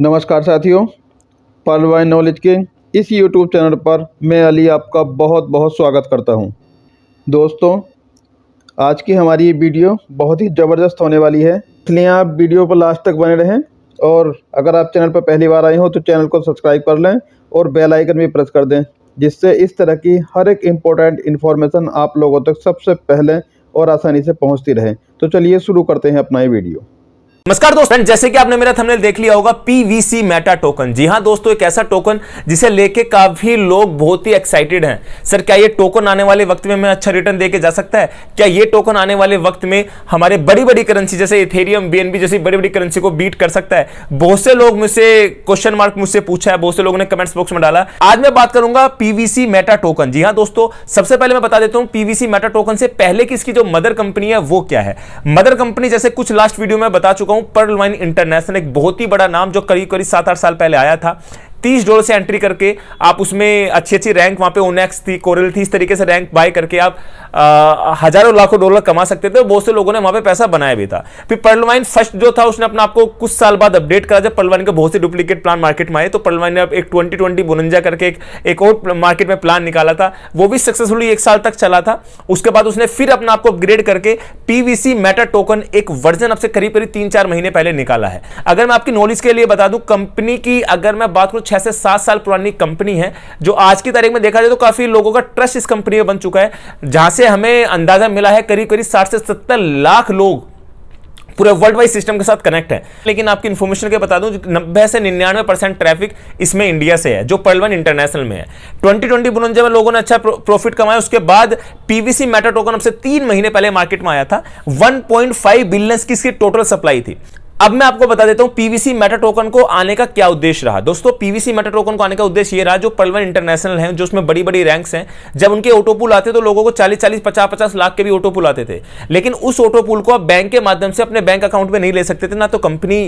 नमस्कार साथियों, Perl wine knowledge के इस यूट्यूब चैनल पर मैं अली आपका बहुत बहुत स्वागत करता हूं। दोस्तों, आज की हमारी ये वीडियो बहुत ही ज़बरदस्त होने वाली है, इसलिए आप वीडियो पर लास्ट तक बने रहें। और अगर आप चैनल पर पहली बार आए हो तो चैनल को सब्सक्राइब कर लें और बेल आइकन भी प्रेस कर दें, जिससे इस तरह की हर एक इम्पोर्टेंट इन्फॉर्मेशन आप लोगों तक सबसे पहले और आसानी से पहुँचती रहे। तो चलिए शुरू करते हैं अपना ये वीडियो। नमस्कार दोस्तों, जैसे कि आपने मेरा थंबनेल देख लिया होगा, पीवीसी मेटा टोकन। जी हां दोस्तों, एक ऐसा टोकन जिसे लेके काफी लोग बहुत ही एक्साइटेड हैं। सर, क्या ये टोकन आने वाले वक्त में हमें अच्छा रिटर्न देके जा सकता है? क्या ये टोकन आने वाले वक्त में हमारे बड़ी बड़ी करेंसी जैसे इथेरियम, बीएनबी जैसी बड़ी बड़ी करेंसी को बीट कर सकता है? बहुत से लोग मुझसे क्वेश्चन मार्क मुझसे पूछा है, बहुत से लोगों ने कमेंट्स बॉक्स में डाला। आज मैं बात करूंगा पीवीसी मेटा टोकन। जी हां दोस्तों, सबसे पहले मैं बता देता हूं पीवीसी मेटा टोकन से पहले की इसकी जो मदर कंपनी है वो क्या है। मदर कंपनी जैसे कुछ लास्ट वीडियो में बता चुका हूं, पर्ल वाइन इंटरनेशनल, एक बहुत ही बड़ा नाम जो करीब करीब 7-8 साल पहले आया था। $30 से एंट्री करके आप उसमें अच्छी अच्छी रैंक, वहां पे ओनेक्स थी, कोरल थी, इस तरीके से रैंक बाय करके आप हजारों लाखों डॉलर कमा सकते थे। बहुत से लोगों ने वहां पे पैसा बनाया भी था। फिर पर्ल वाइन फर्स्ट जो था उसने अपने आपको कुछ साल बाद अपडेट करा, जब पर्ल वाइन के बहुत से डुप्लीकेट प्लान मार्केट में आए, तो पर्ल वाइन ने अब एक 2020 बोनंजा करके एक और मार्केट में प्लान निकाला था। वो भी सक्सेसफुली 1 साल तक चला था। उसके बाद उसने फिर अपने आपको अपग्रेड करके पीवीसी मेटा टोकन एक वर्जन अब से करीब करीब 3-4 महीने पहले निकाला है। अगर मैं आपकी नॉलेज के लिए बता दूं, कंपनी की अगर मैं बात करूं 6 से 7 साल पुरानी कंपनी है, जो आज की तारीख में देखा जाए तो काफी लोगों का ट्रस्ट इस कंपनी में बन चुका है, जहां से हमें अंदाजा मिला है करीब करीब 60 से 70 लाख लोग पूरे वर्ल्ड वाइड सिस्टम के साथ कनेक्ट है। लेकिन आपकी इंफॉर्मेशन के बता दूं, 90 से 99% ट्रैफिक इसमें इंडिया से है, जो पर्ल वाइन इंटरनेशनल में है। 2020 बुनंजे में लोगों ने अच्छा प्रॉफिट कमाया। उसके बाद पीवीसी मेटा टोकन अब से 3 महीने पहले मार्केट में आया था। 1.5 बिलियन की इसकी टोटल सप्लाई थी। अब मैं आपको बता देता हूं पीवीसी मेटा टोकन को आने का क्या उद्देश्य रहा। दोस्तों, पीवीसी मेटा टोकन को आने का उद्देश्य ये रहा, जो पर्ल वाइन इंटरनेशनल है, जो उसमें बड़ी बड़ी रैंक्स हैं, जब उनके ऑटोपूल आते तो लोगों को 40-40, 50-50 लाख के भी ऑटोपूल आते थे। लेकिन उस ऑटोपूल को आप बैंक के माध्यम से अपने बैंक अकाउंट में नहीं ले सकते थे। ना तो कंपनी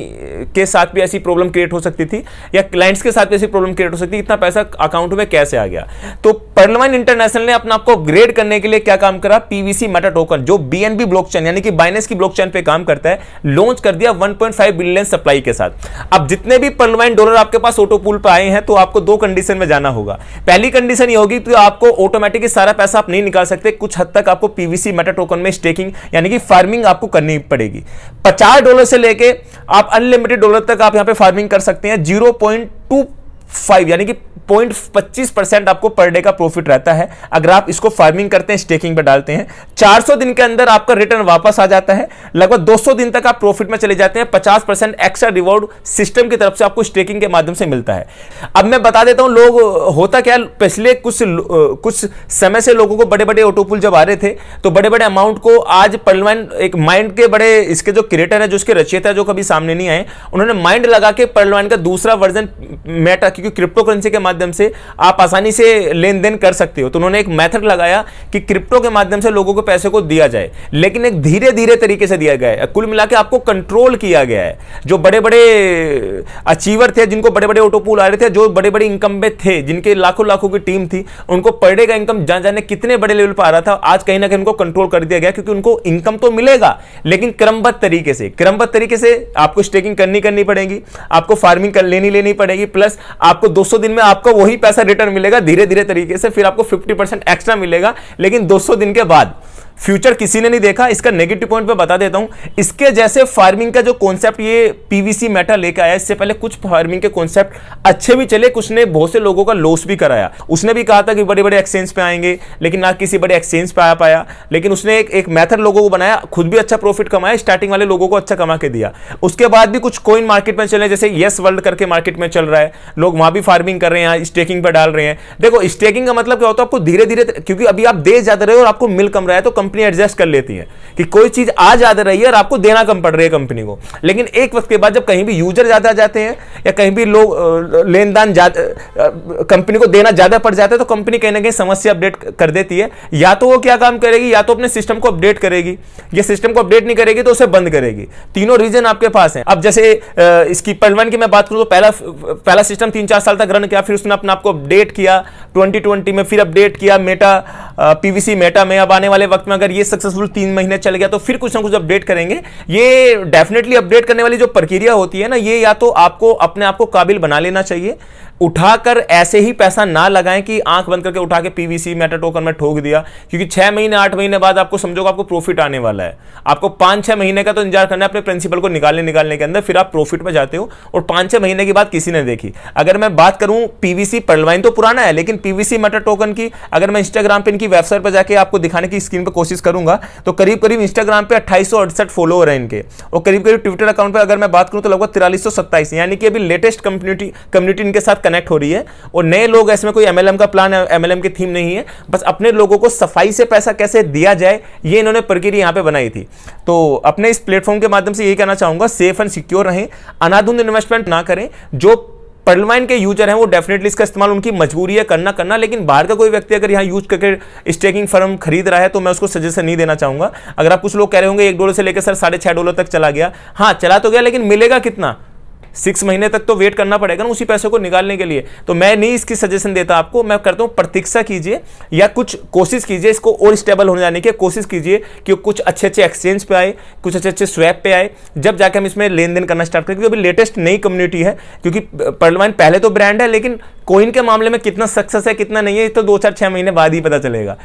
के साथ भी ऐसी प्रॉब्लम क्रिएट हो सकती थी, या क्लाइंट्स के साथ भी ऐसी प्रॉब्लम क्रिएट हो सकती थी, इतना पैसा अकाउंट में कैसे आ गया। तो पर्ल वाइन इंटरनेशनल ने अपने आपको अपग्रेड करने के लिए क्या काम करा, पीवीसी मेटा टोकन, जो बीएनबी ब्लॉकचेन यानी कि बाइनेंस की ब्लॉकचेन पे काम करता है, लॉन्च कर दिया 1.5 बिलियन सप्लाई के साथ। अब जितने भी पर्ल वाइन डॉलर आपके पास ऑटो पूल पे आए हैं, तो आपको 2 कंडीशन में जाना होगा। पहली कंडीशन ये होगी कि आपको ऑटोमेटिकली सारा पैसा आप नहीं निकाल सकते, कुछ हद तक आपको पीवीसी मेटा टोकन में स्टेकिंग यानी कि फार्मिंग आपको करनी पड़ेगी। $50 से लेके आप अनलिमिटेड डॉलर तक आप यहां पे फार्मिंग कर सकते हैं। 0.25 यानी कि 0.25% आपको पर डे का प्रॉफिट रहता है अगर आप इसको फार्मिंग करते हैं, स्टेकिंग पे डालते हैं। 400 दिन के अंदर आपका रिटर्न वापस आ जाता है। लगभग 200 दिन तक आप प्रॉफिट में चले जाते हैं। 50% एक्स्ट्रा रिवॉर्ड सिस्टम की तरफ से आपको स्टेकिंग के माध्यम से मिलता है। अब मैं बता देता हूं लोग होता क्या, पिछले कुछ समय से लोगों को बड़े बड़े ऑटोपूल जब आ रहे थे, तो बड़े बड़े अमाउंट को आज पर्ल वाइन एक माइंड के बड़े इसके जो क्रिएटर है, जो इसके रचयिता है, जो कभी सामने नहीं आए, उन्होंने माइंड लगा के पर्ल वाइन का दूसरा वर्जन मेटा, क्योंकि क्रिप्टो करेंसी के माध्यम से आप आसानी से लेन देन कर सकते हो, तो उन्होंने एक मेथड लगाया कि क्रिप्टो के माध्यम से लोगों को पैसे को दिया जाए, लेकिन एक धीरे धीरे तरीके से दिया गया है। कुल मिला के आपको कंट्रोल किया गया है। जो बड़े बड़े अचीवर थे, जिनको बड़े बड़े ऑटोपूल आ रहे थे, जो बड़े बड़े इनकम में थे, जिनके लाखों लाखों की टीम थी, उनको पर डे का इनकम जाने कितने बड़े लेवल पर आ रहा था, आज कहीं ना कहीं उनको कंट्रोल कर दिया गया, क्योंकि उनको इनकम तो मिलेगा, लेकिन क्रमबद्ध तरीके से आपको स्टेकिंग करनी पड़ेगी, आपको फार्मिंग लेनी पड़ेगी, प्लस आपको 200 दिन में आपको वही पैसा रिटर्न मिलेगा धीरे धीरे तरीके से। फिर आपको 50% एक्स्ट्रा मिलेगा, लेकिन 200 दिन के बाद। फ्यूचर किसी ने नहीं देखा। इसका नेगेटिव पॉइंट पे बता देता हूं, इसके जैसे फार्मिंग का जो कॉन्सेप्ट ये पीवीसी मेटा लेकर आया, इससे पहले कुछ फार्मिंग के कॉन्सेप्ट अच्छे भी चले, कुछ ने बहुत से लोगों का लॉस भी कराया। उसने भी कहा था कि बड़े बड़े एक्सचेंज पे आएंगे, लेकिन ना किसी बड़े एक्सचेंज पे आ पाया। लेकिन उसने एक मेथड लोगों को बनाया, खुद भी अच्छा प्रॉफिट कमाया, स्टार्टिंग वाले लोगों को अच्छा कमा के दिया। उसके बाद भी कुछ कॉइन मार्केट में चले, जैसे येस वर्ल्ड करके मार्केट में चल रहा है, लोग वहां भी फार्मिंग कर रहे हैं, स्टेकिंग पे डाल रहे हैं। देखो, स्टेकिंग का मतलब क्या होता है, आपको धीरे धीरे, क्योंकि अभी आप दे ज्यादा रहे हो और आपको मिल कम रहा है, तो कंपनी एडजस्ट कर लेती है कि कोई चीज आ ज्यादा रही है और आपको देना कम पड़ रही है कंपनी को। लेकिन एक वक्त के बाद जब कहीं भी यूजर ज्यादा आ जाते हैं, या कहीं भी लोग लेन देन कंपनी को देना ज्यादा पड़ जाता है, तो कंपनी कहीं ना कहीं समस्या अपडेट कर देती है। या तो वो क्या काम करेगी, या तो अपने सिस्टम को अपडेट करेगी, या सिस्टम को अपडेट नहीं करेगी तो उसे बंद करेगी। तीनों रीजन आपके पास है। अब जैसे इसकी पर्ल वाइन की मैं बात करूं, तो पहला सिस्टम 3-4 साल तक रन किया, फिर उसने अपने आपको अपडेट किया 2020 में, फिर अपडेट किया मेटा पीवीसी मेटा में। अब आने वाले वक्त में में अगर ये सक्सेसफुल 3 महीने चल गया तो फिर कुछ ना कुछ अपडेट करेंगे। ये डेफिनेटली अपडेट करने वाली जो प्रक्रिया होती है ना, ये या तो आपको अपने आप को काबिल बना लेना चाहिए, उठाकर ऐसे ही पैसा ना लगाएं कि आंख बंद करके उठा के पीवीसी मेटा टोकन में ठोक दिया, क्योंकि 6 महीने 8 महीने बाद आपको समझोगे आपको प्रॉफिट आने वाला है। आपको 5-6 महीने का तो इंतजार करना है अपने प्रिंसिपल को निकालने के अंदर, फिर आप प्रॉफिट में जाते हो, और 5-6 महीने की बात किसी ने देखी। अगर मैं बात करूं पीवीसी पर्लवाइन तो पुराना है, लेकिन पीवीसी मेटा टोकन की अगर मैं इंस्टाग्राम पे इनकी वेबसाइट पर जाके आपको दिखाने की स्क्रीन पर कोशिश करूंगा तो करीब करीब इंस्टाग्राम पे 2868 फॉलोअर है इनके, और करीब करीब ट्विटर अकाउंट पे अगर मैं बात करूं तो लगभग 4327, यानी कि अभी लेटेस्ट कम्युनिटी इनके साथ कनेक्ट हो रही है। और नए लोग, इसमें कोई एमएलएम का प्लान है, एमएलएम की थीम नहीं है, बस अपने लोगों को सफाई से पैसा कैसे दिया जाए ये इन्होंने प्रक्रिया यहां पे बनाई थी। तो अपने इस प्लेटफॉर्म के माध्यम से यही कहना चाहूंगा, सेफ एंड सिक्योर रहें, अनाधुंध इन्वेस्टमेंट ना करें। जो पर्लवाइन के यूजर हैं वो डेफिनेटली इसका इस्तेमाल, उनकी मजबूरी है करना, लेकिन बाहर का कोई व्यक्ति अगर यहाँ यूज करके स्टेकिंग फर्म खरीद रहा है तो मैं उसको सजेशन नहीं देना चाहूंगा। अगर आप कुछ लोग कह रहे होंगे $1 से लेकर सर $6.5 तक चला गया, हाँ चला तो गया, लेकिन मिलेगा कितना? 6 महीने तक तो वेट करना पड़ेगा ना उसी पैसे को निकालने के लिए। तो मैं नहीं इसकी सजेशन देता आपको, मैं करता हूं प्रतीक्षा कीजिए या कुछ कोशिश कीजिए, इसको और स्टेबल होने जाने की कोशिश कीजिए कि कुछ अच्छे एक्सचेंज पे आए, कुछ अच्छे स्वैप पे आए, जब जाके हम इसमें लेन देन करना स्टार्ट करें। क्योंकि अभी लेटेस्ट नई कम्युनिटी है, क्योंकि पर्लवाइन पहले तो ब्रांड है, लेकिन कोइन के मामले में कितना सक्सेस है कितना नहीं है तो 2-4-6 महीने बाद ही पता चलेगा।